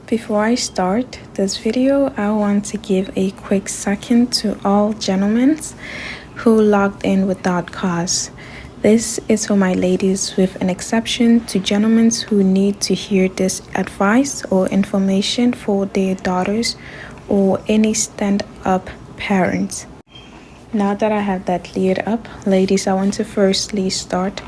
Before I start this video, I want to give a quick second to all gentlemen who logged in without cause. This is for my ladies, with an exception to gentlemen who need to hear this advice or information for their daughters or any stand-up parents. Now that I have that cleared up, ladies, I want to firstly start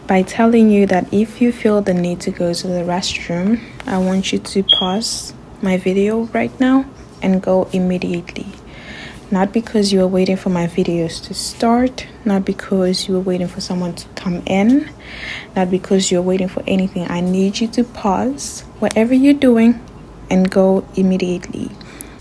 by telling you that if you feel the need to go to the restroom, I want you to pause my video right now and go immediately. Not because you are waiting for my videos to start, not because you are waiting for someone to come in, not because you're waiting for anything. I need you to pause whatever you're doing and go immediately.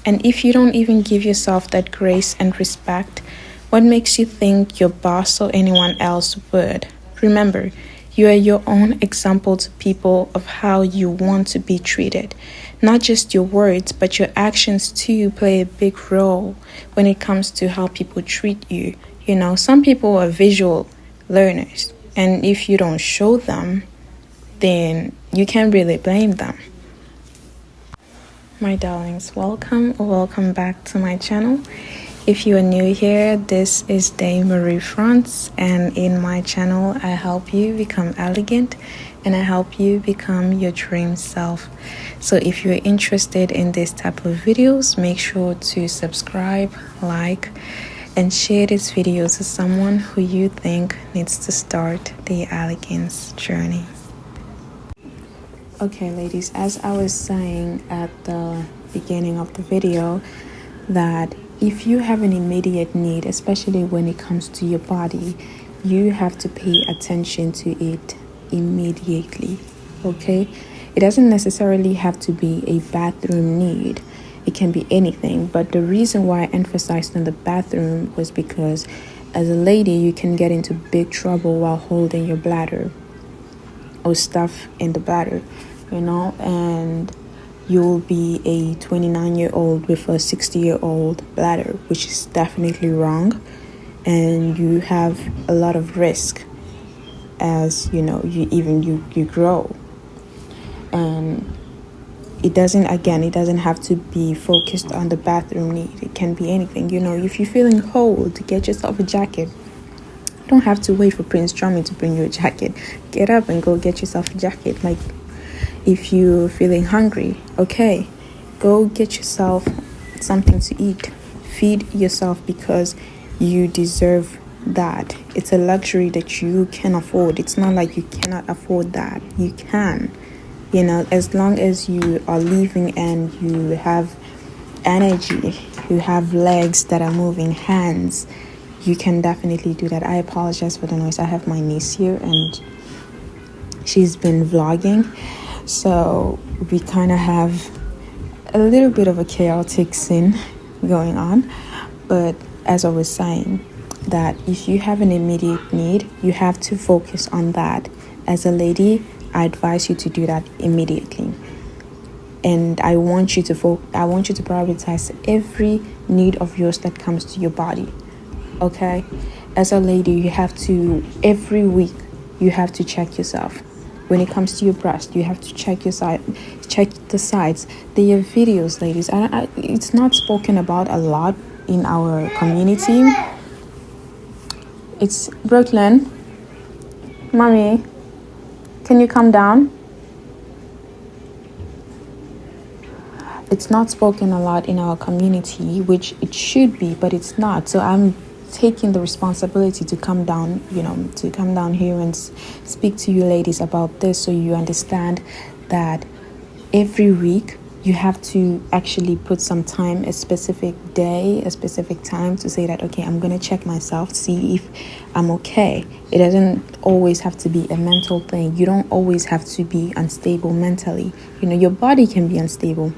And if you don't even give yourself that grace and respect, what makes you think your boss or anyone else would? Remember, you are your own example to people of how you want to be treated. Not just your words, but your actions too play a big role when it comes to how people treat you. You know, some people are visual learners, and if you don't show them, then you can't really blame them. My darlings, welcome back to my channel. If you are new here, this is Dame Marie France, and in my channel I help you become elegant and I help you become your dream self. So if you're interested in this type of videos, make sure to subscribe, like, and share this video to someone who you think needs to start the elegance journey. Okay ladies, as I was saying at the beginning of the video, that if you have an immediate need, especially when it comes to your body, you have to pay attention to it immediately, okay? It doesn't necessarily have to be a bathroom need. It can be anything, but the reason why I emphasized on the bathroom was because as a lady, you can get into big trouble while holding your bladder or stuff in the bladder, you know, and you'll be a 29-year-old with a 60-year-old bladder, which is definitely wrong, and you have a lot of risk as you know you grow. And it doesn't have to be focused on the bathroom need. It can be anything. You know, if you're feeling cold, get yourself a jacket. You don't have to wait for Prince Charming to bring you a jacket. Get up and go get yourself a jacket. Like, if you're feeling hungry, okay, go get yourself something to eat. Feed yourself because you deserve that. It's a luxury that you can afford. It's not like you cannot afford that. You can. You know, as long as you are living and you have energy, you have legs that are moving, hands, you can definitely do that. I apologize for the noise. I have my niece here and she's been vlogging. So we kind of have a little bit of a chaotic scene going on. But as I was saying, that if you have an immediate need, you have to focus on that. As a lady, I advise you to do that immediately. And I want you to prioritize every need of yours that comes to your body. Okay? As a lady, you have to, every week, you have to check yourself. When it comes to your breast, you have to check the sides. There are videos, ladies. It's not spoken about a lot in our community. It's Brooklyn. Mommy, can you come down? It's not spoken a lot in our community, which it should be, but it's not. So I'm taking the responsibility to come down, to come down here and speak to you ladies about this, so you understand that every week you have to actually put some time, a specific day, a specific time to say that, okay, I'm going to check myself, see if I'm okay. It doesn't always have to be a mental thing. You don't always have to be unstable mentally. You know, your body can be unstable.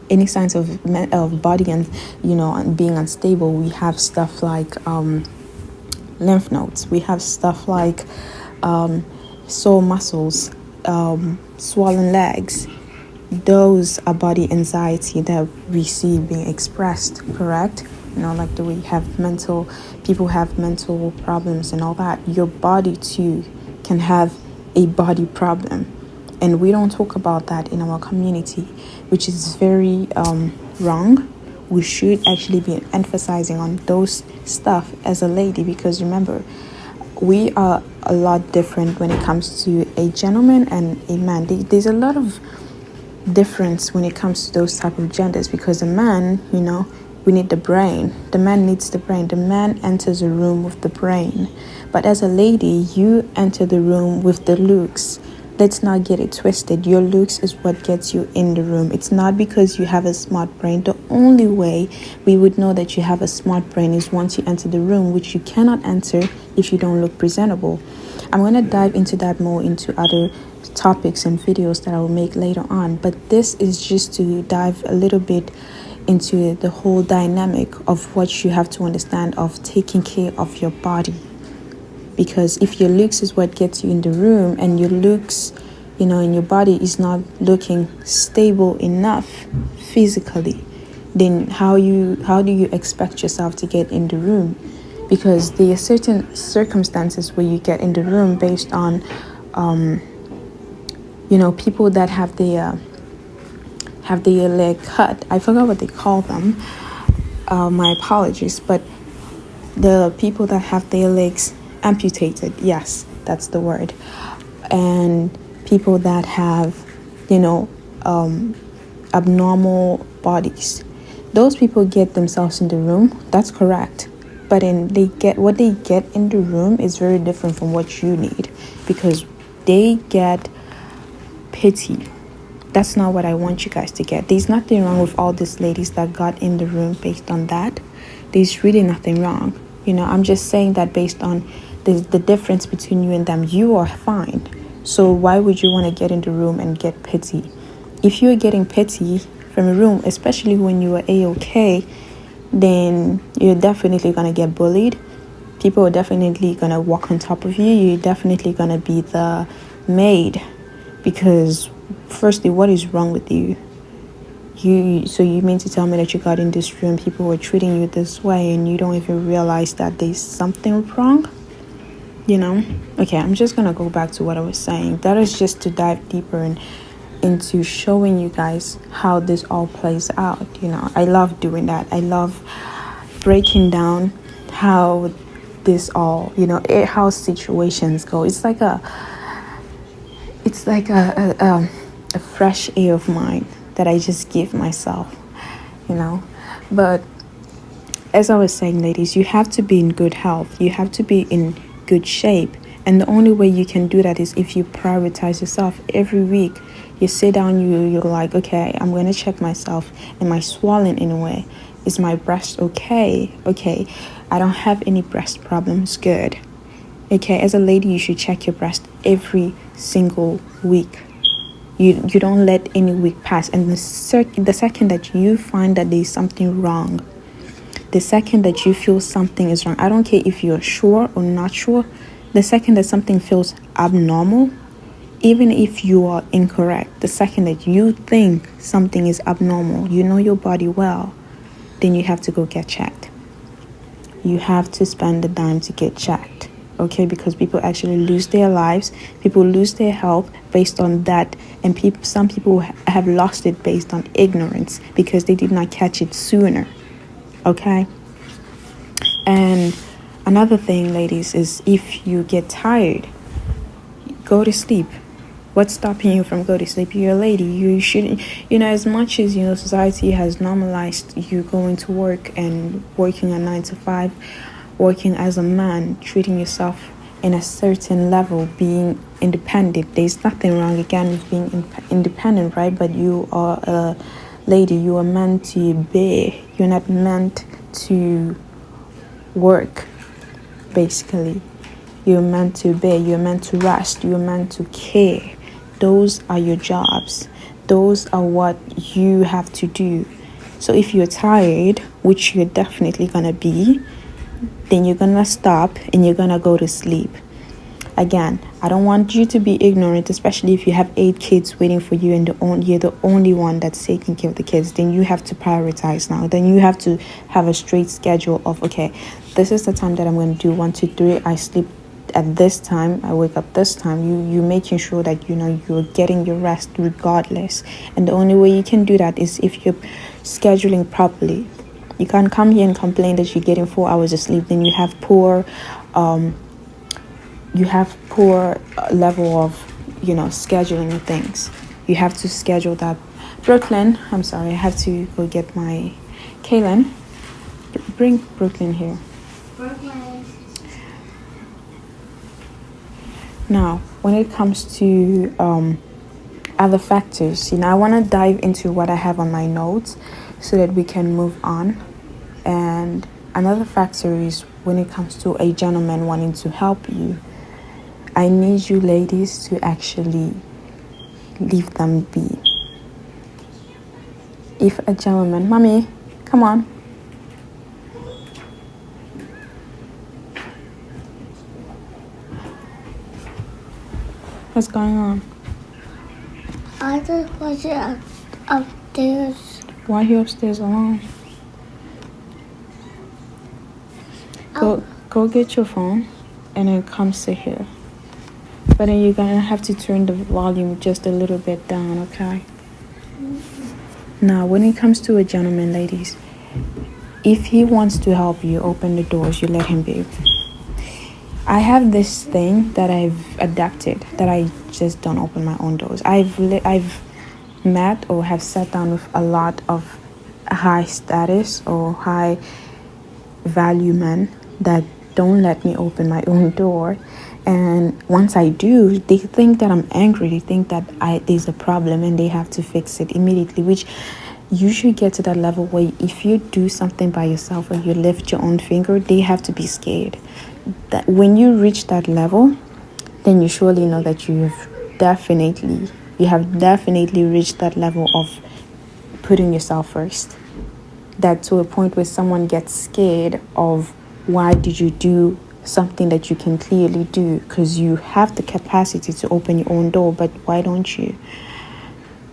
Any signs of body and being unstable, we have stuff like lymph nodes, we have stuff like sore muscles, swollen legs. Those are body anxiety that we see being expressed, correct? You know, like the way people have mental problems and all that. Your body too can have a body problem. And we don't talk about that in our community, which is very wrong. We should actually be emphasizing on those stuff as a lady, because remember, we are a lot different when it comes to a gentleman and a man. There's a lot of difference when it comes to those type of genders, because a man, we need the brain. The man needs the brain. The man enters a room with the brain. But as a lady, you enter the room with the looks. Let's not get it twisted. Your looks is what gets you in the room. It's not because you have a smart brain. The only way we would know that you have a smart brain is once you enter the room, which you cannot enter if you don't look presentable. I'm going to dive into that more into other topics and videos that I will make later on. But this is just to dive a little bit into the whole dynamic of what you have to understand of taking care of your body. Because if your looks is what gets you in the room, and your looks, in your body is not looking stable enough physically, then how do you expect yourself to get in the room? Because there are certain circumstances where you get in the room based on, people that have their leg cut. I forgot what they call them. My apologies, but the people that have their legs amputated, yes, that's the word. And people that have abnormal bodies, those people get themselves in the room. That's correct, but what they get in the room is very different from what you need, because they get pity. That's not what I want you guys to get. There's nothing wrong with all these ladies that got in the room based on that. There's really nothing wrong. I'm just saying that based on the difference between you and them, you are fine. So why would you want to get in the room and get pity? If you're getting pity from a room, especially when you are A-okay, then you're definitely going to get bullied. People are definitely going to walk on top of you. You're definitely going to be the maid, because firstly, what is wrong with you? So you mean to tell me that you got in this room, people were treating you this way, and you don't even realize that there's something wrong? Okay, I'm just gonna go back to what I was saying. That is just to dive deeper into showing you guys how this all plays out. I love doing that. I love breaking down how this all, how situations go. It's like a fresh air of mine that I just give myself, But as I was saying, ladies, you have to be in good health. You have to be in good shape. And the only way you can do that is if you prioritize yourself. Every week, you sit down, you're like, okay, I'm going to check myself. Am I swollen in a way? Is my breast okay? Okay, I don't have any breast problems. Good. Okay, as a lady, you should check your breast every single week. You don't let any week pass. And the second that you find that there's something wrong, the second that you feel something is wrong, I don't care if you're sure or not sure, the second that something feels abnormal, even if you are incorrect, the second that you think something is abnormal, you know your body well, then you have to go get checked. You have to spend the dime to get checked. Okay, because people actually lose their lives, people lose their health based on that, and some people have lost it based on ignorance because they did not catch it sooner. Okay, and another thing, ladies, is if you get tired, go to sleep. What's stopping you from going to sleep? You're a lady. You shouldn't, as much as, society has normalized you going to work and working a 9 to 5, working as a man, treating yourself in a certain level, being independent. There's nothing wrong, again, with being independent, right? But you are a lady. You are meant to be. You're not meant to work, basically. You're meant to be. You're meant to rest. You're meant to care. Those are your jobs. Those are what you have to do. So if you're tired, which you're definitely gonna be, then you're gonna stop and you're gonna go to sleep. Again, I don't want you to be ignorant, especially if you have 8 kids waiting for you and you're the only one that's taking care of the kids. Then you have to prioritize now. Then you have to have a straight schedule of, okay, this is the time that I'm going to do 1, 2, 3. I sleep at this time, I wake up this time, you making sure that you're getting your rest regardless. And the only way you can do that is if you're scheduling properly. You can't come here and complain that you're getting 4 hours of sleep, then you have poor level of scheduling things. You have to schedule that. Brooklyn, I'm sorry, I have to go get my Kaylin. Bring Brooklyn here. Brooklyn. Now, when it comes to other factors, I want to dive into what I have on my notes so that we can move on. And another factor is when it comes to a gentleman wanting to help you, I need you ladies to actually leave them be. If a gentleman, mommy, come on. What's going on? I just want you upstairs. Why are you upstairs alone? Go get your phone and then come sit here. But then you're gonna have to turn the volume just a little bit down, okay? Now, when it comes to a gentleman, ladies, if he wants to help you open the doors, you let him be. I have this thing that I've adapted, that I just don't open my own doors. I've met or have sat down with a lot of high status or high value men that don't let me open my own door. And once I do, they think that I'm angry. They think that there's a problem and they have to fix it immediately, which you should get to that level where if you do something by yourself or you lift your own finger, they have to be scared. That when you reach that level, then you surely know that you have definitely reached that level of putting yourself first. That to a point where someone gets scared of why did you do something that you can clearly do, because you have the capacity to open your own door, but why don't you?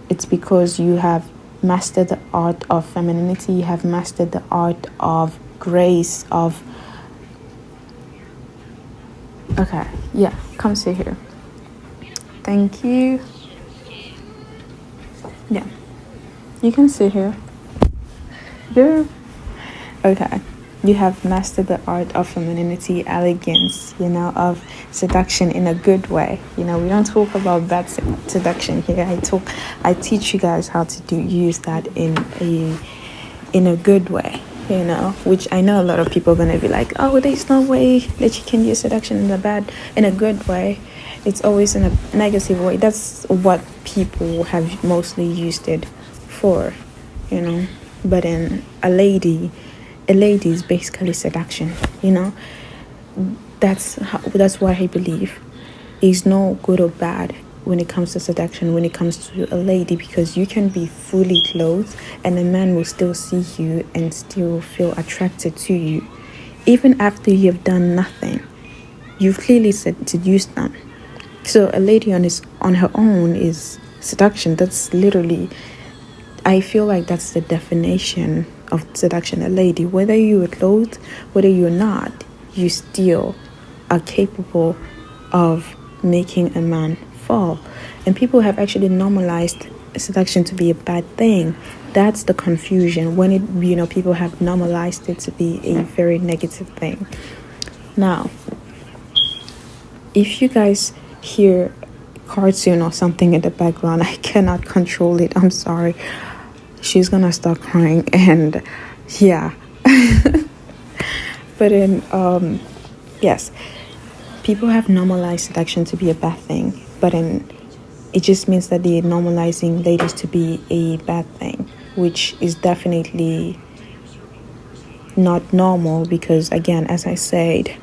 It's because you have mastered the art of femininity, you have mastered the art of grace, of okay, yeah, come sit here. Thank you. Yeah, you can sit here. Good. Okay. You have mastered the art of femininity, elegance, of seduction in a good way. We don't talk about bad seduction here. I teach you guys how to use that in a good way, which I know a lot of people are going to be like, oh, there's no way that you can use seduction in a good way. It's always in a negative way. That's what people have mostly used it for, but in a lady is basically seduction. That's what I believe. Is no good or bad when it comes to seduction, when it comes to a lady, because you can be fully clothed and a man will still see you and still feel attracted to you even after you have done nothing. You've clearly seduced them. So a lady on her own is seduction. That's literally, I feel like that's the definition of seduction. A lady, whether you are clothed, whether you're not, you still are capable of making a man fall. And people have actually normalized seduction to be a bad thing. That's the confusion, when people have normalized it to be a very negative thing. Now, if you guys hear cartoon or something in the background, I cannot control it. I'm sorry. She's gonna start crying, and yeah. But yes, people have normalized seduction to be a bad thing, but it just means that they're normalizing ladies to be a bad thing, which is definitely not normal, because again, as I said,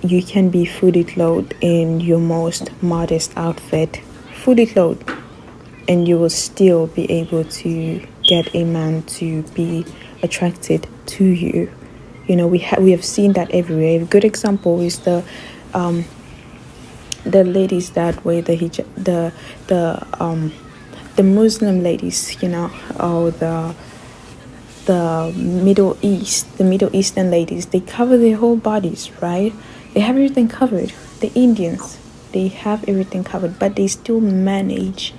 you can be fully clothed in your most modest outfit, fully clothed, and you will still be able to get a man to be attracted to you. We have seen that everywhere. A good example is the ladies that wear the hijab, the Muslim ladies, or the Middle Eastern ladies. They cover their whole bodies, right? They have everything covered. The Indians, they have everything covered, but they still manage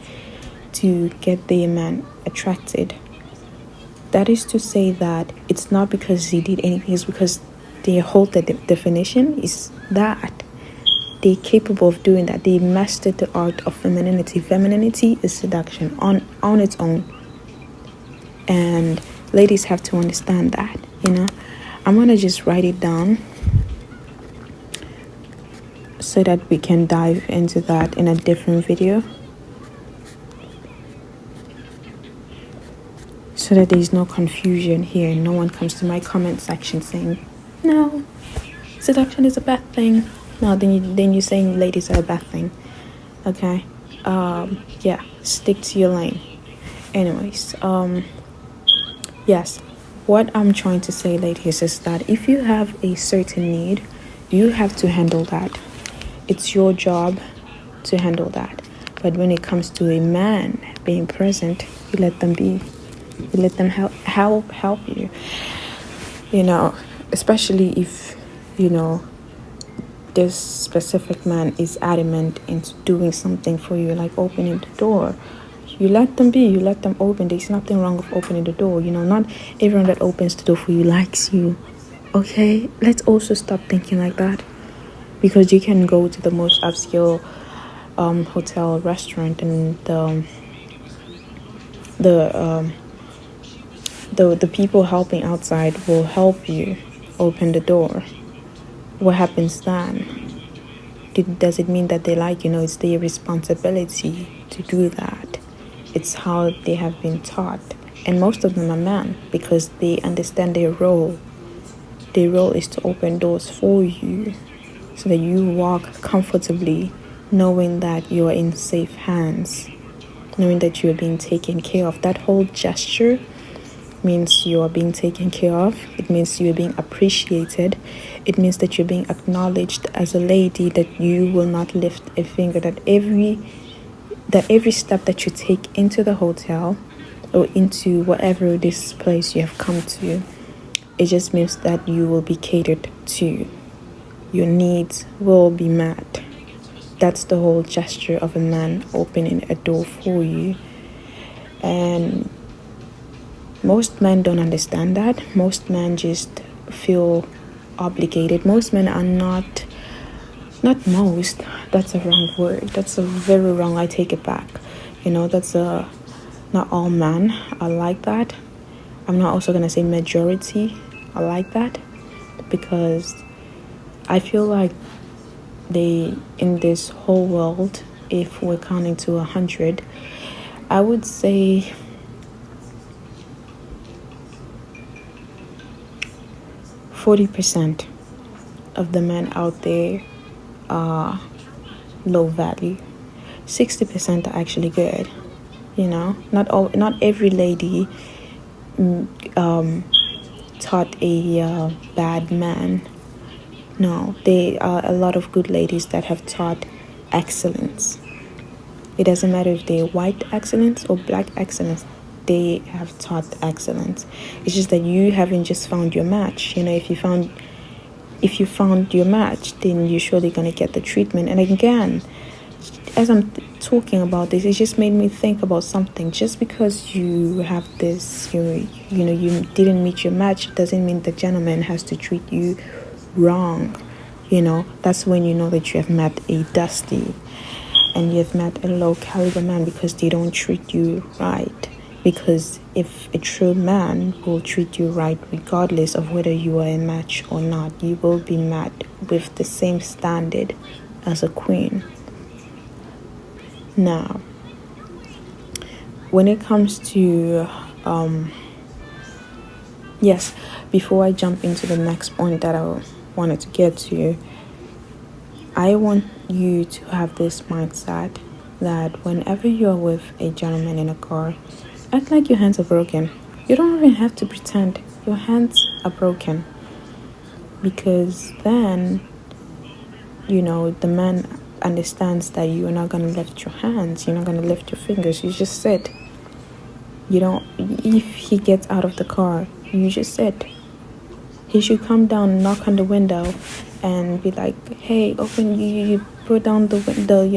to get their man attracted. That is to say that it's not because he did anything, it's because their whole definition is that they're capable of doing that. They mastered the art of femininity. Femininity is seduction on its own. And ladies have to understand that, I'm gonna just write it down so that we can dive into that in a different video, so that there's no confusion here. No one comes to my comment section saying, no, seduction is a bad thing. No, then you're saying ladies are a bad thing. Okay. Yeah, stick to your lane. Anyways, yes, what I'm trying to say, ladies, is that if you have a certain need, you have to handle that. It's your job to handle that. But when it comes to a man being present, you let them be. You let them help you. Especially if, this specific man is adamant into doing something for you, like opening the door. You let them be. You let them open. There's nothing wrong with opening the door. Not everyone that opens the door for you likes you. Okay? Let's also stop thinking like that. Because you can go to the most upscale hotel, restaurant, and the people helping outside will help you open the door. What happens then? Does it mean that they like you? No, it's their responsibility to do that. It's how they have been taught. And most of them are men because they understand their role. Their role is to open doors for you so that you walk comfortably, knowing that you are in safe hands, knowing that you are being taken care of. That whole gesture means you are being taken care of. It means you are being appreciated. It means that you're being acknowledged as a lady, that you will not lift a finger, that every step that you take into the hotel or into whatever this place you have come to, it just means that you will be catered to. Your needs will be met. That's the whole gesture of a man opening a door for you. And most men don't understand that. Most men just feel obligated. Most men are not most, that's a wrong word. That's a very wrong, I take it back. That's not all men are like that. I'm not also going to say majority are like that, because I feel like in this whole world, if we're counting to 100, I would say 40% of the men out there are low value. 60% are actually good. Not every lady taught a bad man. No, there are a lot of good ladies that have taught excellence. It doesn't matter if they're white excellence or black excellence. They have taught excellence. It's just that you haven't just found your match. If you found your match, then you're surely gonna get the treatment. And again, as I'm talking about this, it just made me think about something. Just because you have this, you didn't meet your match, doesn't mean the gentleman has to treat you wrong. That's when you know that you have met a dusty and you've met a low caliber man, because they don't treat you right. Because if a true man will treat you right, regardless of whether you are a match or not, you will be met with the same standard as a queen. Now, when it comes to yes, before I jump into the next point that I wanted to get to, I want you to have this mindset that whenever you're with a gentleman in a car, act like your hands are broken. You don't even have to pretend your hands are broken, because then the man understands that you are not going to lift your hands, you're not going to lift your fingers, you just sit. If he gets out of the car, you just sit. He should come down, knock on the window, and be like, "Hey, open." You put down the window,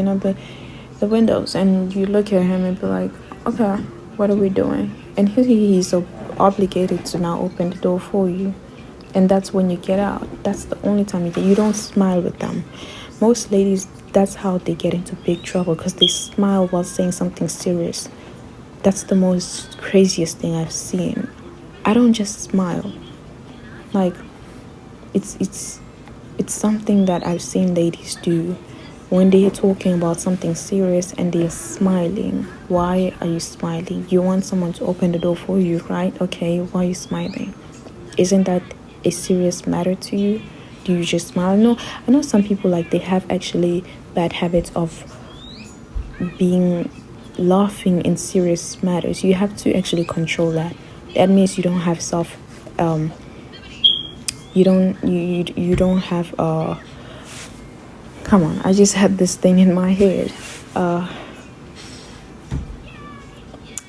the windows, and you look at him and be like, "Okay, what are we doing?" And he's so obligated to now open the door for you, and that's when you get out. That's the only time you don't smile with them. Most ladies, that's how they get into big trouble, because they smile while saying something serious. That's the most craziest thing I've seen. I don't just smile. Like, it's something that I've seen ladies do when they're talking about something serious and they're smiling. Why are you smiling? You want someone to open the door for you, right? Okay, why are you smiling? Isn't that a serious matter to you? Do you just smile? No, I know some people, like, they have actually bad habits of being laughing in serious matters. You have to actually control that. That means you don't have you don't have come on, I just had this thing in my head.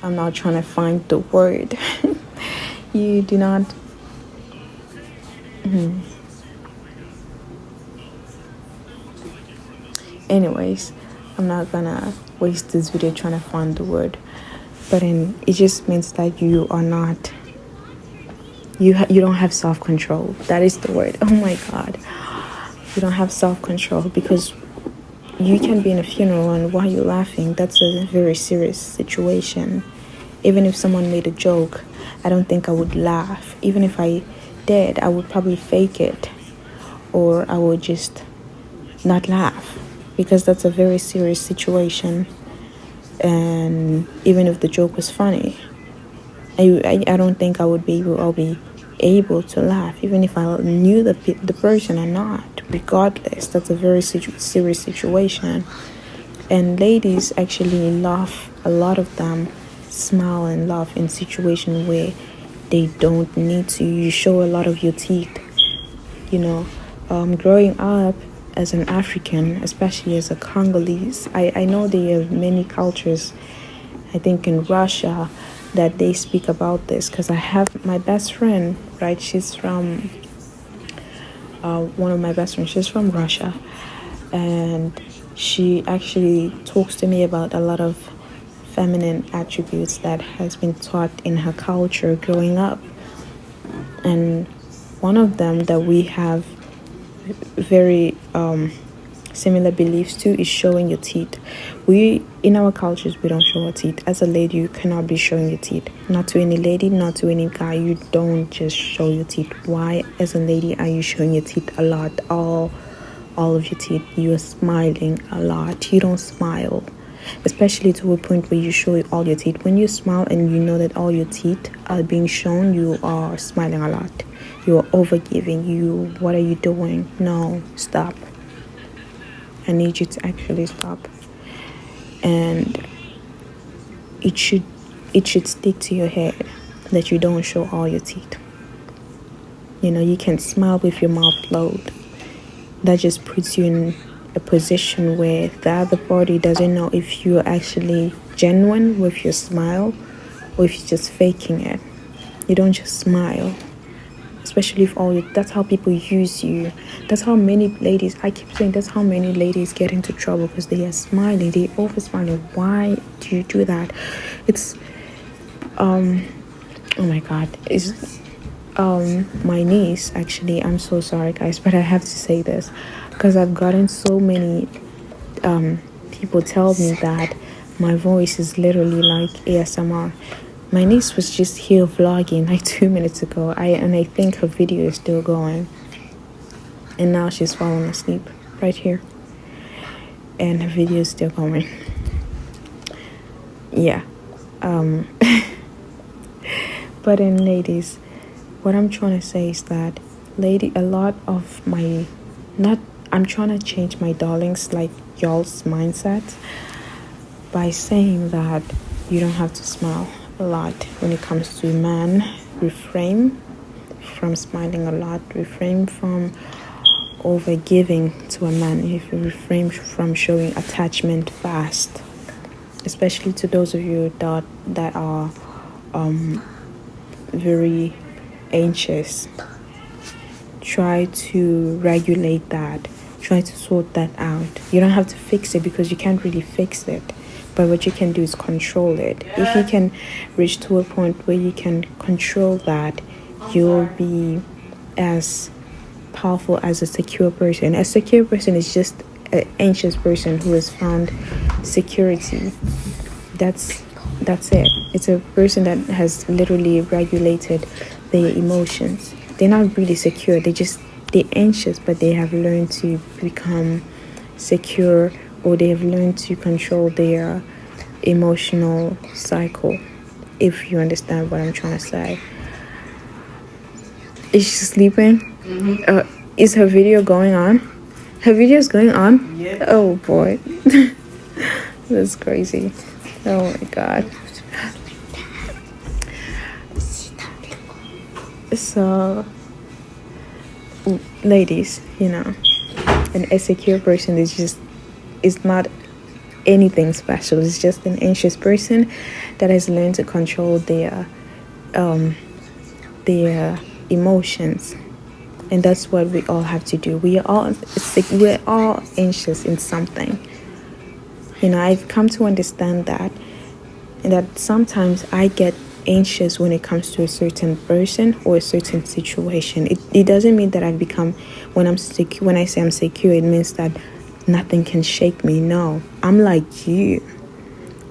I'm not trying to find the word. You do not anyways, I'm not gonna waste this video trying to find the word, but it just means that you are not you don't have self-control. That is the word. Oh my god, you don't have self-control, because you can be in a funeral and while you're laughing, that's a very serious situation. Even if someone made a joke, I don't think I would laugh. Even if I did, I would probably fake it, or I would just not laugh, because that's a very serious situation. And even if the joke was funny, I don't think I'll be able to laugh, even if I knew the person or not. Regardless, that's a very serious situation. And ladies actually laugh. A lot of them smile and laugh in situations where they don't need to. You show a lot of your teeth. Growing up as an African, especially as a Congolese, I know there are many cultures, I think in Russia, that they speak about this, because I have my best friend, right? She's from one of my best friends, she's from Russia, and she actually talks to me about a lot of feminine attributes that has been taught in her culture growing up. And one of them that we have very similar beliefs to is showing your teeth. In our cultures, we don't show our teeth. As a lady, you cannot be showing your teeth. Not to any lady, not to any guy. You don't just show your teeth. Why, as a lady, are you showing your teeth a lot? All of your teeth. You are smiling a lot. You don't smile, especially to a point where you show all your teeth. When you smile and you know that all your teeth are being shown, you are smiling a lot. You are overgiving. What are you doing? No, stop. I need you to actually stop. And it should stick to your head that you don't show all your teeth. You can smile with your mouth closed. That just puts you in a position where the other party doesn't know if you're actually genuine with your smile or if you're just faking it. You don't just smile. Especially if that's how people use you. That's how many ladies, I keep saying, that's how many ladies get into trouble, because they are smiling. They over smiling. Why do you do that? It's oh my god, it's my niece, actually. I'm so sorry guys, but I have to say this, because I've gotten so many people tell me that my voice is literally like ASMR. My niece was just here vlogging like 2 minutes ago. I think her video is still going. And now she's falling asleep right here. And her video is still going. Yeah. But then ladies, what I'm trying to say is that a lot of I'm trying to change my darlings, like y'all's mindset, by saying that you don't have to smile a lot when it comes to man. Refrain from smiling a lot. Refrain from over giving to a man. If you refrain from showing attachment fast, especially to those of you that are very anxious. try to regulate that, try to sort that out. You don't have to fix it because you can't really fix it, but what you can do is control it. If you can reach to a point where you can control that, you'll be as powerful as a secure person. A secure person is just an anxious person who has found security. That's it. It's a person that has literally regulated their emotions. They're not really secure. They're anxious, but they have learned to become secure, or they have learned to control their emotional cycle, if you understand what I'm trying to say. Is she sleeping? Is her video going on? Her video's going on? Yeah. Oh boy. That's crazy. Oh my god. So, ladies, an insecure person is not anything special. It's just an anxious person that has learned to control their emotions, and that's what we all have to do. We're all anxious in something. I've come to understand that, and that sometimes I get anxious when it comes to a certain person or a certain situation. It doesn't mean that I've become, when I say I'm secure, it means that nothing can shake me. No, I'm like you.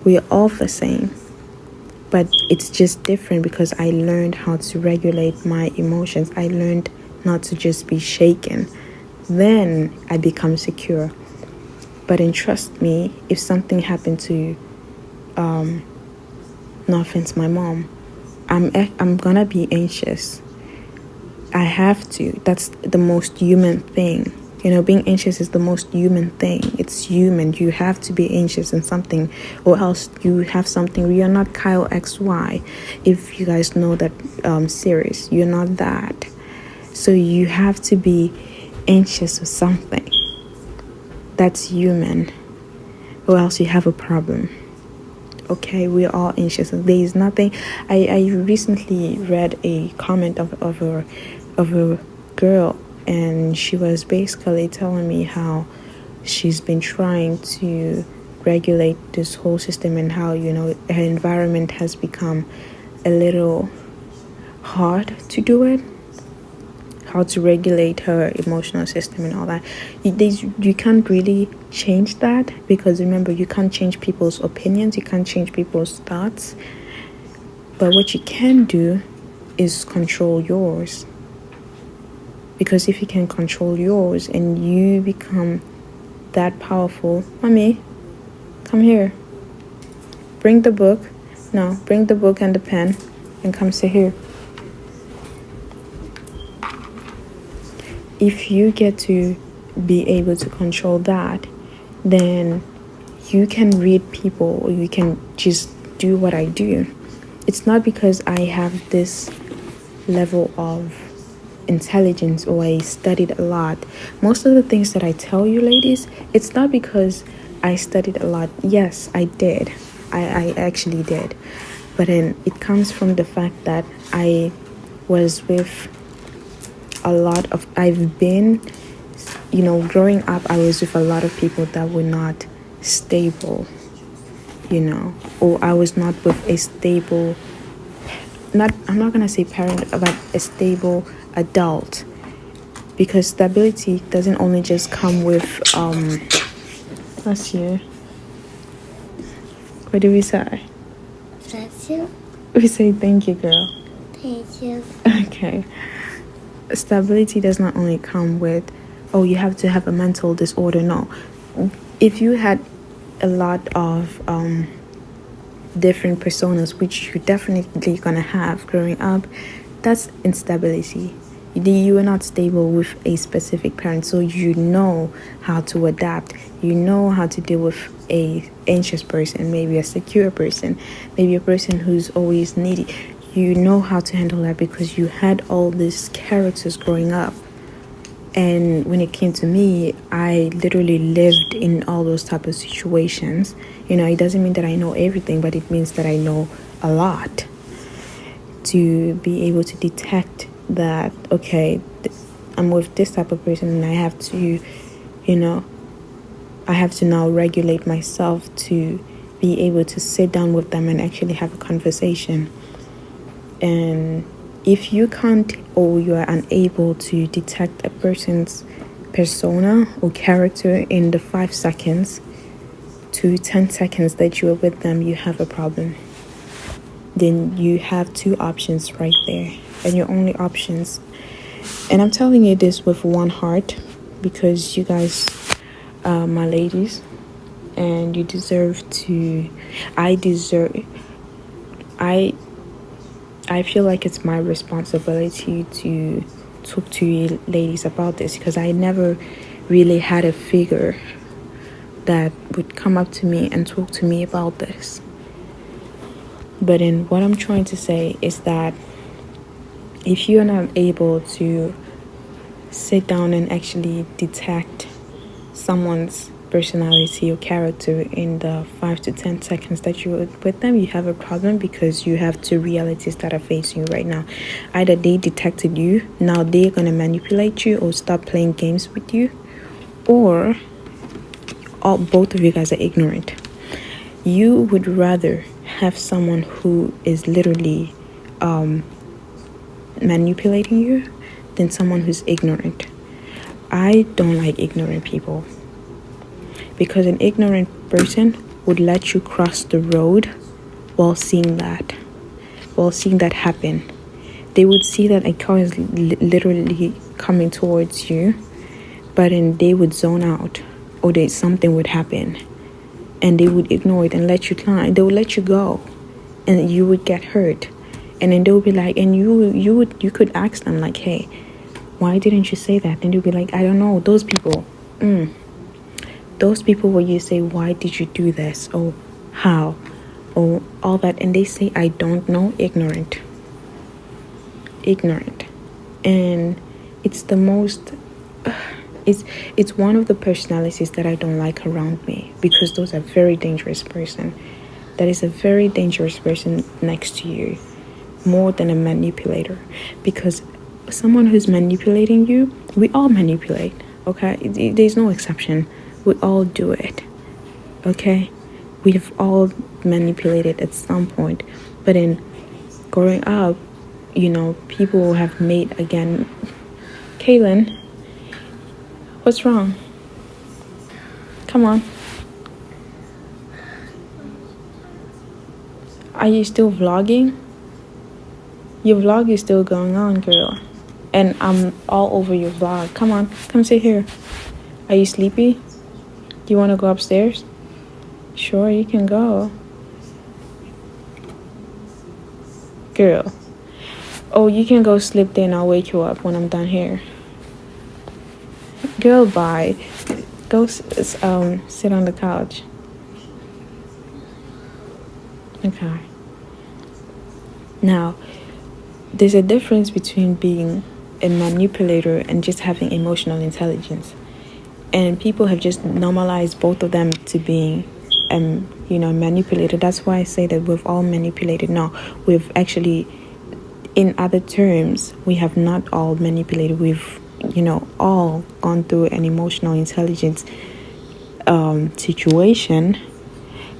We're all the same, but it's just different because I learned how to regulate my emotions. I learned not to just be shaken. Then I become secure. But trust me, if something happened to no offense, my mom, I'm gonna be anxious. I have to. That's the most human thing. Being anxious is the most human thing. It's human. You have to be anxious in something, or else you have something. We are not Kyle XY. If you guys know that series, you're not that. So you have to be anxious of something. That's human, or else you have a problem. Okay, we're all anxious. There is nothing. I recently read a comment of a girl, and she was basically telling me how she's been trying to regulate this whole system, and how her environment has become a little hard to do it. How to regulate her emotional system and all that. You can't really change that, because remember, you can't change people's opinions, you can't change people's thoughts. But what you can do is control yours. Because if you can control yours and you become that powerful, mommy, come here. Bring the book. No, bring the book and the pen and come sit here. If you get to be able to control that, then you can read people, or you can just do what I do. It's not because I have this level of intelligence or I studied a lot. Most of the things that I tell you, ladies, it's not because I studied a lot. Yes, I did. I actually did. But then it comes from the fact that I was with I've been, growing up, I was with a lot of people that were not stable, or I was not with a stable, I'm not going to say parent, but a stable adult, because stability doesn't only just come with, last year, what do we say? Thank you. We say thank you, girl. Thank you. Okay. Stability does not only come with, you have to have a mental disorder. No. If you had a lot of different personas, which you're definitely gonna have growing up, that's instability. You are not stable with a specific parent, so you know how to adapt. You know how to deal with a anxious person, maybe a secure person, maybe a person who's always needy. You know how to handle that because you had all these characters growing up. And when it came to me, I literally lived in all those type of situations. It doesn't mean that I know everything, but it means that I know a lot to be able to detect that, okay, I'm with this type of person, and I have to, you know, I have to now regulate myself to be able to sit down with them and actually have a conversation. And if you can't, or you are unable to detect a person's persona or character in the 5 seconds to 10 seconds that you are with them, you have a problem. Then you have 2 options right there, and your only options. And I'm telling you this with one heart, because you guys are my ladies, and you deserve to. I feel like it's my responsibility to talk to you ladies about this, because I never really had a figure that would come up to me and talk to me about this. But in what I'm trying to say is that if you're not able to sit down and actually detect someone's personality or character in the 5 to 10 seconds that you're with them, you have a problem, because you have 2 realities that are facing you right now. Either they detected you, now they're going to manipulate you or stop playing games with you, or both of you guys are ignorant. You would rather have someone who is literally manipulating you than someone who's ignorant. I don't like ignorant people, because an ignorant person would let you cross the road while seeing that happen. They would see that a car is literally coming towards you, but then they would zone out, or something would happen, and they would ignore it and let you climb. They would let you go, and you would get hurt. And then they would be like, and you could ask them like, hey, why didn't you say that? And they'll be like, I don't know. Those people where you say, why did you do this, or how, or all that, and they say, I don't know. Ignorant. And it's the most it's one of the personalities that I don't like around me, because those are very dangerous person. That is a very dangerous person next to you, more than a manipulator. Because someone who's manipulating you, we all manipulate, okay? There's no exception. We all do it, okay? We've all manipulated at some point. But in growing up, people have made, again, Kaylin, what's wrong? Come on. Are you still vlogging? Your vlog is still going on, girl. And I'm all over your vlog. Come on, come sit here. Are you sleepy? Do you want to go upstairs? Sure, you can go. Girl. Oh, you can go sleep there, and I'll wake you up when I'm done here. Girl, bye. Go sit on the couch. Okay. Now, there's a difference between being a manipulator and just having emotional intelligence. And people have just normalized both of them to being, manipulated. That's why I say that we've all manipulated. No, we've actually, in other terms, we have not all manipulated. We've, all gone through an emotional intelligence situation.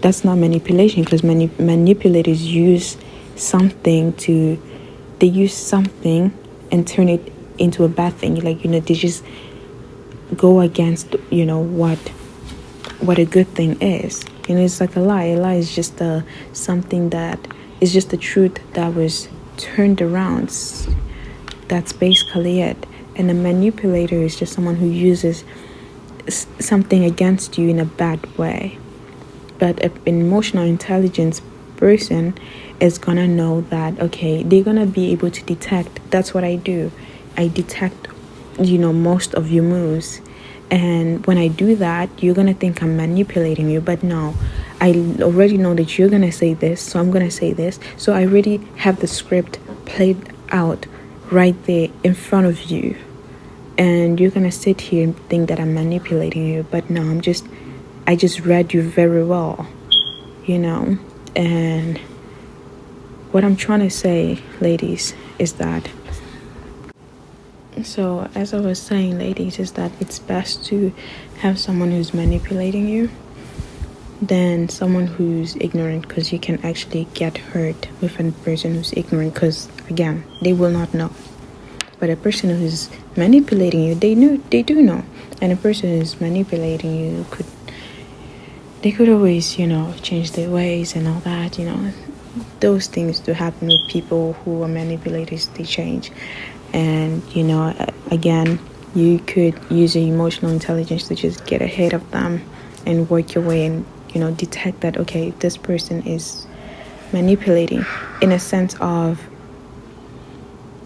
That's not manipulation, because manipulators use something and turn it into a bad thing. Like, they just go against, what a good thing is. It's like a lie. A lie is just something that is just the truth that was turned around. That's basically it. And a manipulator is just someone who uses something against you in a bad way. But an emotional intelligence person is gonna know that, okay, they're gonna be able to detect. That's what I do. I detect, most of your moves. And when I do that, you're gonna think I'm manipulating you. But no, I already know that you're gonna say this, so I'm gonna say this. So I already have the script played out right there in front of you. And you're gonna sit here and think that I'm manipulating you. But no, I just read you very well, And what I'm trying to say, ladies, is that So, as I was saying, ladies, is that it's best to have someone who's manipulating you than someone who's ignorant, because you can actually get hurt with a person who's ignorant, because again, they will not know. But a person who's manipulating you, they do know. And a person who's manipulating you they could always, change their ways and all that, those things do happen with people who are manipulators. They change. And again, you could use your emotional intelligence to just get ahead of them and work your way and detect that, okay, this person is manipulating, in a sense of,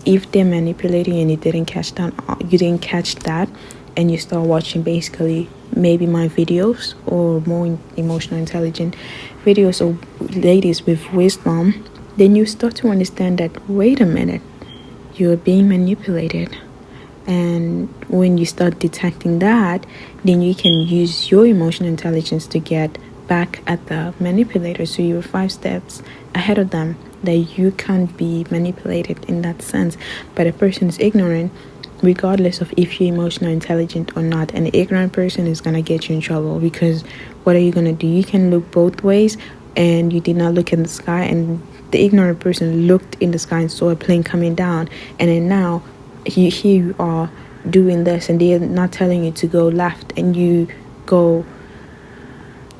if they're manipulating and you didn't catch that, and you start watching basically maybe my videos or more emotional intelligent videos or ladies with wisdom, then you start to understand that, wait a minute, you're being manipulated. And when you start detecting that, then you can use your emotional intelligence to get back at the manipulator. So you're 5 steps ahead of them, that you can't be manipulated in that sense. But a person is ignorant, regardless of if you're emotional intelligent or not. An ignorant person is going to get you in trouble, because what are you going to do? You can look both ways, and you did not look in the sky, and the ignorant person looked in the sky and saw a plane coming down, and then now here you are doing this, and they're not telling you to go left, and you go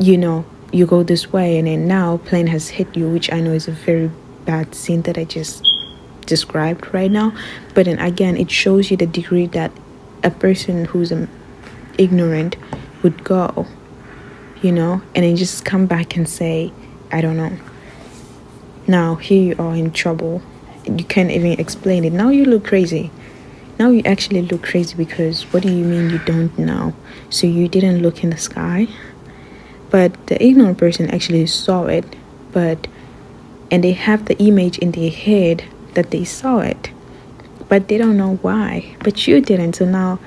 you go this way, and then now plane has hit you, which I know is a very bad scene that I just described right now. But then again, it shows you the degree that a person who's ignorant would go, and then just come back and say, I don't know. Now here you are in trouble, you can't even explain it. Now you look crazy. Now you actually look crazy, because what do you mean you don't know? So you didn't look in the sky? But the ignorant person actually saw it, and they have the image in their head that they saw it, but they don't know why. But you didn't. So now,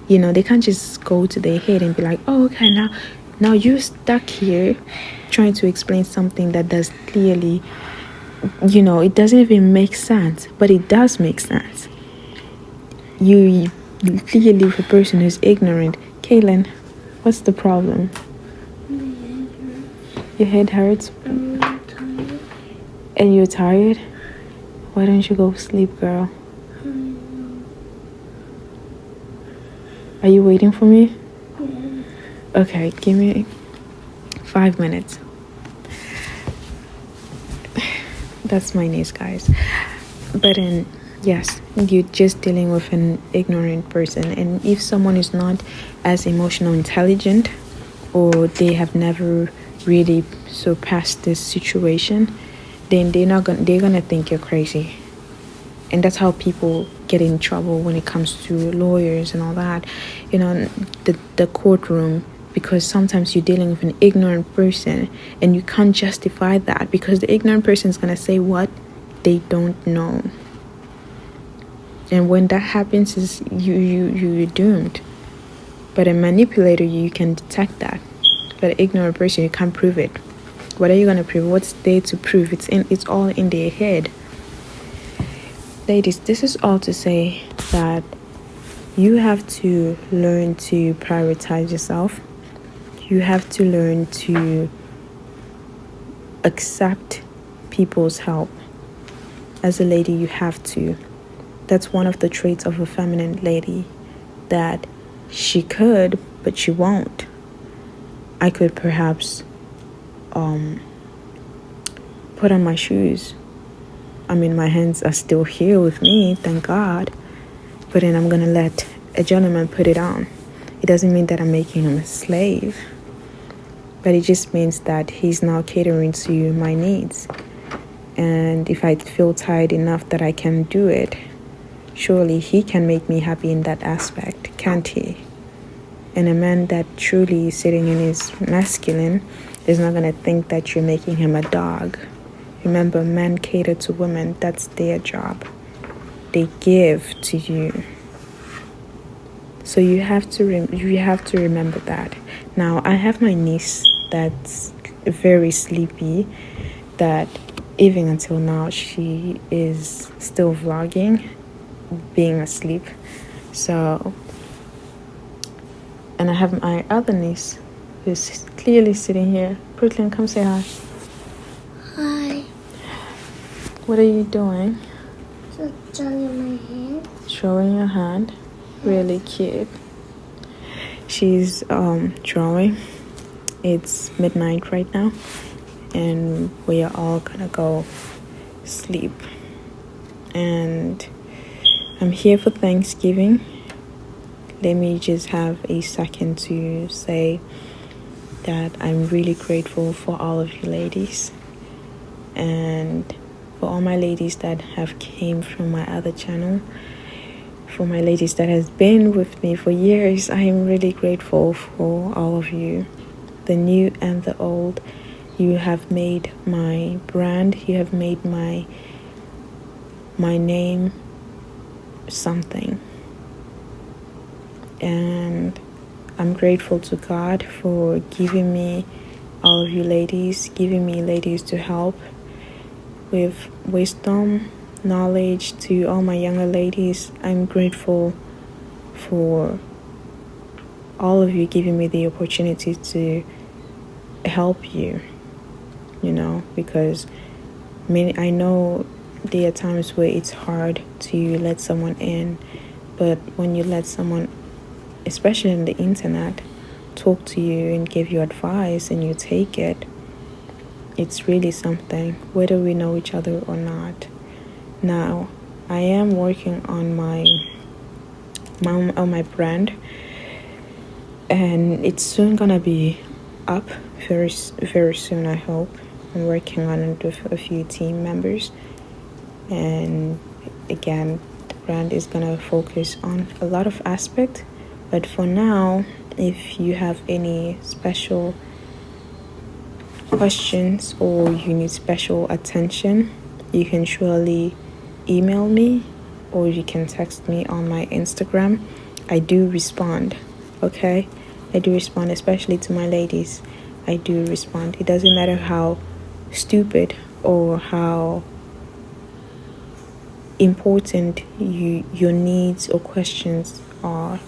they can't just go to their head and be like, oh, okay, now you're stuck here trying to explain something that does clearly, it doesn't even make sense, but it does make sense. You clearly, with a person who's ignorant. Kaylin, what's the problem? Your head hurts? I'm tired. And you're tired? Why don't you go sleep, girl? Are you waiting for me? Yeah. Okay, give me 5 minutes. That's my niece, guys. But then, yes, you're just dealing with an ignorant person. And if someone is not as emotional intelligent, or they have never really surpassed this situation, then they're gonna think you're crazy. And that's how people get in trouble when it comes to lawyers and all that, the courtroom, because sometimes you're dealing with an ignorant person, and you can't justify that, because the ignorant person is gonna say what they don't know. And when that happens, is you're doomed. But a manipulator, you can detect that. But an ignorant person, you can't prove it. What are you gonna prove? What's there to prove? It's all in their head. Ladies, this is all to say that you have to learn to prioritize yourself. You have to learn to accept people's help. As a lady, you have to. That's one of the traits of a feminine lady, that she could, but she won't. I could perhaps put on my shoes. I mean, my hands are still here with me, thank God. But then I'm gonna let a gentleman put it on. It doesn't mean that I'm making him a slave, but it just means that he's now catering to my needs. And if I feel tired enough that I can do it, surely he can make me happy in that aspect, can't he? And a man that truly is sitting in his masculine is not gonna think that you're making him a dog. Remember, men cater to women. That's their job. They give to you. So you have to remember that. Now, I have my niece that's very sleepy, that even until now she is still vlogging. being asleep. So, and I have my other niece who's clearly sitting here. Brooklyn, come say hi. Hi. What are you doing? So showing my hand. Showing your hand. Really cute. She's drawing. It's midnight right now, and we are all gonna go sleep. And I'm here for Thanksgiving. Let me just have a second to say that I'm really grateful for all of you ladies, and for all my ladies that have came from my other channel, for my ladies that has been with me for years. I am really grateful for all of you, the new and the old. You have made my brand, you have made my name something. And I'm grateful to God for giving me all of you ladies, giving me ladies to help with wisdom, knowledge. To all my younger ladies, I'm grateful for all of you giving me the opportunity to help you, because I know there are times where it's hard to let someone in, but when you let someone, especially on the internet, talk to you and give you advice and you take it, it's really something, whether we know each other or not. Now, I am working on my brand, and it's soon gonna be up very, very soon, I hope. I'm working on it with a few team members, and again, the brand is gonna focus on a lot of aspects. But for now, if you have any special questions or you need special attention, you can surely email me or you can text me on my Instagram. I do respond, okay? I do respond, especially to my ladies. I do respond. It doesn't matter how stupid or how important your needs or questions are.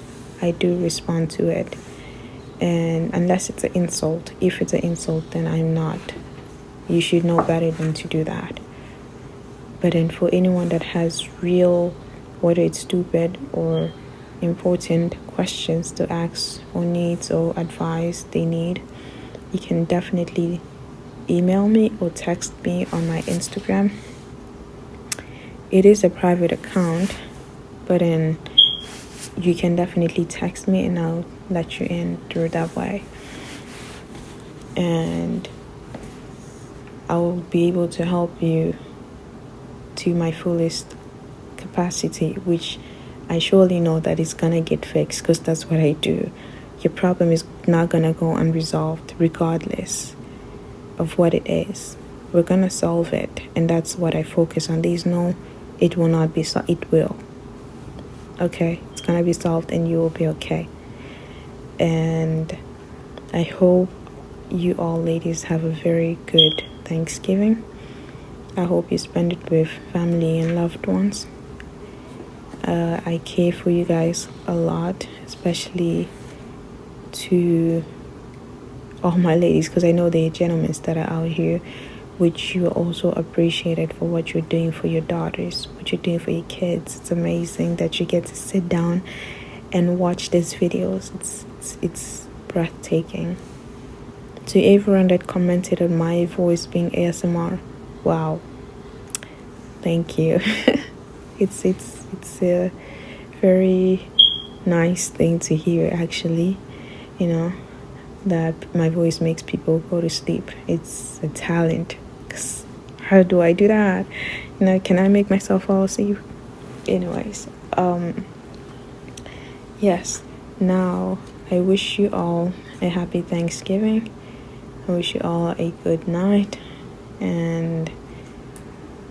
I do respond to it. And unless it's an insult, if it's an insult, then I'm not. You should know better than to do that. But then for anyone that has real, whether it's stupid or important questions to ask or needs or advice they need, you can definitely email me or text me on my Instagram. It is a private account, but then you can definitely text me and I'll let you in through that way. And I will be able to help you to my fullest capacity, which I surely know that it's gonna get fixed, because that's what I do. Your problem is not gonna go unresolved regardless of what it is. We're gonna solve it, and that's what I focus on. There's no, it will not be solved. It will. Okay, it's gonna be solved and you will be okay. And I hope you all ladies have a very good Thanksgiving. I hope you spend it with family and loved ones. I care for you guys a lot, especially to all my ladies, because I know there are gentlemen that are out here, which you also appreciated for what you're doing for your daughters, what you're doing for your kids. It's amazing that you get to sit down and watch these videos. It's breathtaking. To everyone that commented on my voice being ASMR, wow, thank you. It's a very nice thing to hear, actually, that my voice makes people go to sleep. It's a talent. 'Cause how do I do that? Can I make myself fall asleep? Anyways, yes, now I wish you all a happy Thanksgiving. I wish you all a good night. And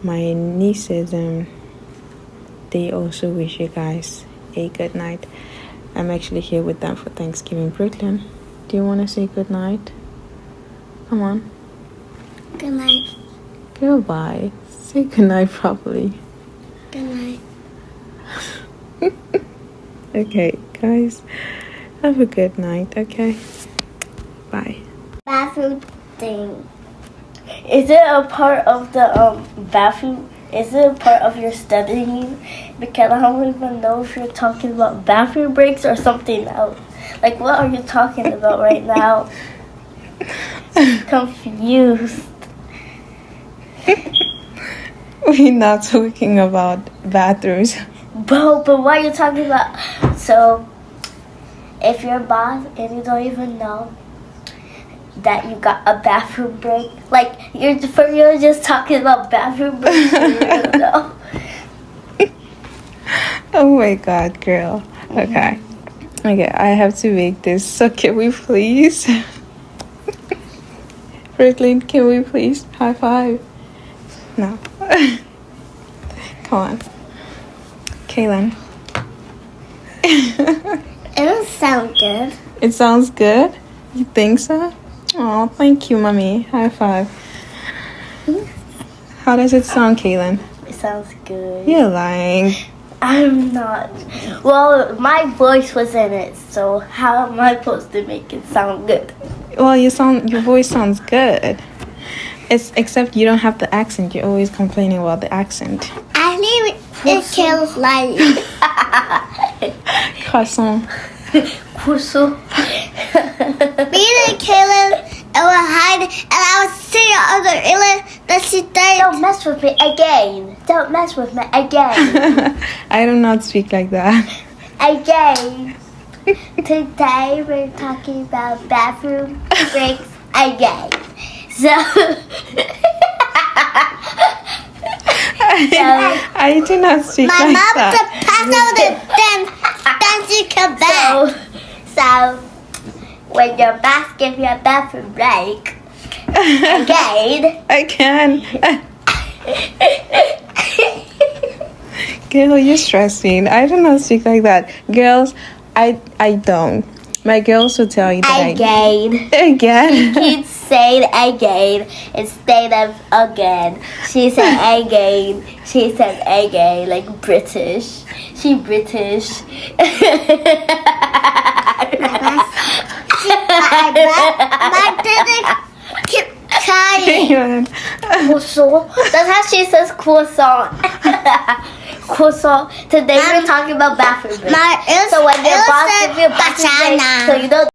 my nieces, they also wish you guys a good night. I'm actually here with them for Thanksgiving. Brooklyn, do you want to say good night? Come on. Good night. Goodbye. Say good night properly. Good night. Okay, guys, have a good night, okay? Bye. Bathroom thing. Is it a part of the bathroom? Is it a part of your studying? Because I don't even know if you're talking about bathroom breaks or something else. Like, what are you talking about right now? Confused. We're not talking about bathrooms. But what are you talking about? So, if you're a boss and you don't even know that you got a bathroom break, like you're just talking about bathroom breaks, and you don't know. Oh my god, girl. Okay. Okay, I have to make this. So can we please? Brooklyn, can we please high five? No. Come on. Kaylin. It doesn't sound good. It sounds good? You think so? Oh, thank you, mommy. High five. How does it sound, Kaylin? It sounds good. You're lying. I'm not. Well, my voice was in it, so how am I supposed to make it sound good? Well, your voice sounds good. It's except you don't have the accent. You're always complaining about the accent. I think it kills like Croissant. Kurso. me and Kaylin and we hide and I was sitting on the island that she died. Don't mess with me again. Don't mess with me again. I do not speak like that. Again. Today we're talking about bathroom breaks again. So I do not speak My like mom that. just passed out and then she come back. so when your boss gives you a bathroom break again. I can. Girl, you're stressing. I do not speak like that. Girls, I don't. My girls will tell you that Again. Again. Keep saying again instead of again. She said again. She said again, like British. She British. My dad keep crying. Croissant. That's how she says croissant. Croissant. Today we're talking about bathroom breaks. My So when your boss gives you a bathroom break, so you don't